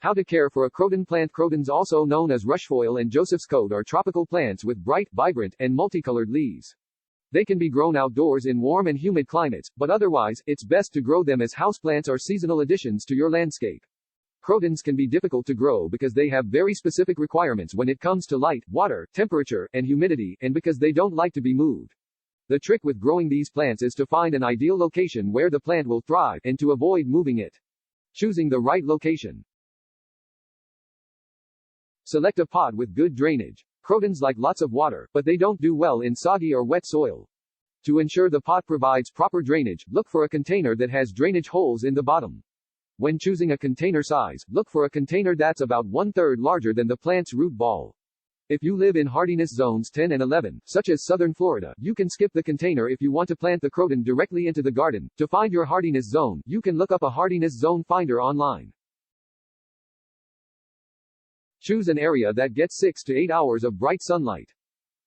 How to care for a croton plant. Crotons, also known as rushfoil and Joseph's coat, are tropical plants with bright, vibrant, and multicolored leaves. They can be grown outdoors in warm and humid climates, but otherwise, it's best to grow them as houseplants or seasonal additions to your landscape. Crotons can be difficult to grow because they have very specific requirements when it comes to light, water, temperature, and humidity, and because they don't like to be moved. The trick with growing these plants is to find an ideal location where the plant will thrive, and to avoid moving it. Choosing the right location. Select a pot with good drainage. Crotons like lots of water, but they don't do well in soggy or wet soil. To ensure the pot provides proper drainage, look for a container that has drainage holes in the bottom. When choosing a container size, look for a container that's about 1/3 larger than the plant's root ball. If you live in hardiness zones 10 and 11, such as southern Florida, you can skip the container if you want to plant the croton directly into the garden. To find your hardiness zone, you can look up a hardiness zone finder online. Choose an area that gets 6 to 8 hours of bright sunlight.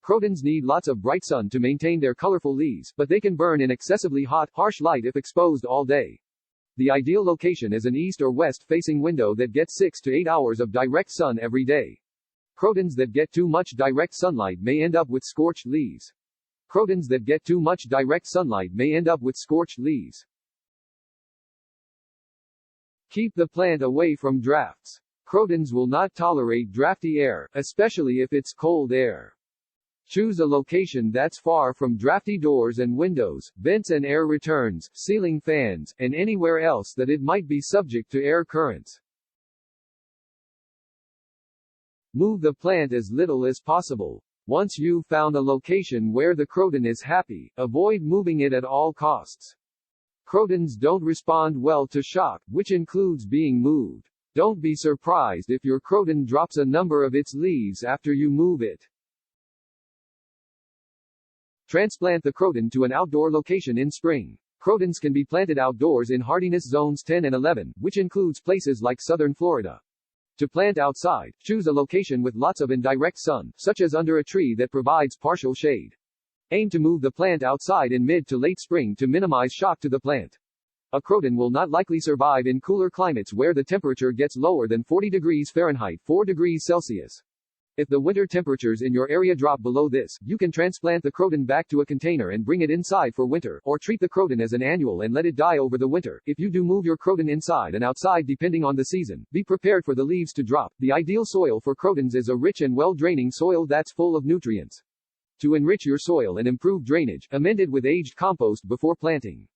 Crotons need lots of bright sun to maintain their colorful leaves, but they can burn in excessively hot, harsh light if exposed all day. The ideal location is an east or west-facing window that gets 6 to 8 hours of direct sun every day. Crotons that get too much direct sunlight may end up with scorched leaves. Crotons that get too much direct sunlight may end up with scorched leaves. Keep the plant away from drafts. Crotons will not tolerate drafty air, especially if it's cold air. Choose a location that's far from drafty doors and windows, vents and air returns, ceiling fans, and anywhere else that it might be subject to air currents. Move the plant as little as possible. Once you've found a location where the croton is happy, avoid moving it at all costs. Crotons don't respond well to shock, which includes being moved. Don't be surprised if your croton drops a number of its leaves after you move it. Transplant the croton to an outdoor location in spring. Crotons can be planted outdoors in hardiness zones 10 and 11, which includes places like southern Florida. To plant outside, choose a location with lots of indirect sun, such as under a tree that provides partial shade. Aim to move the plant outside in mid to late spring to minimize shock to the plant. A croton will not likely survive in cooler climates where the temperature gets lower than 40 degrees Fahrenheit, 4 degrees Celsius. If the winter temperatures in your area drop below this, you can transplant the croton back to a container and bring it inside for winter, or treat the croton as an annual and let it die over the winter. If you do move your croton inside and outside depending on the season, be prepared for the leaves to drop. The ideal soil for crotons is a rich and well-draining soil that's full of nutrients. To enrich your soil and improve drainage, amend it with aged compost before planting.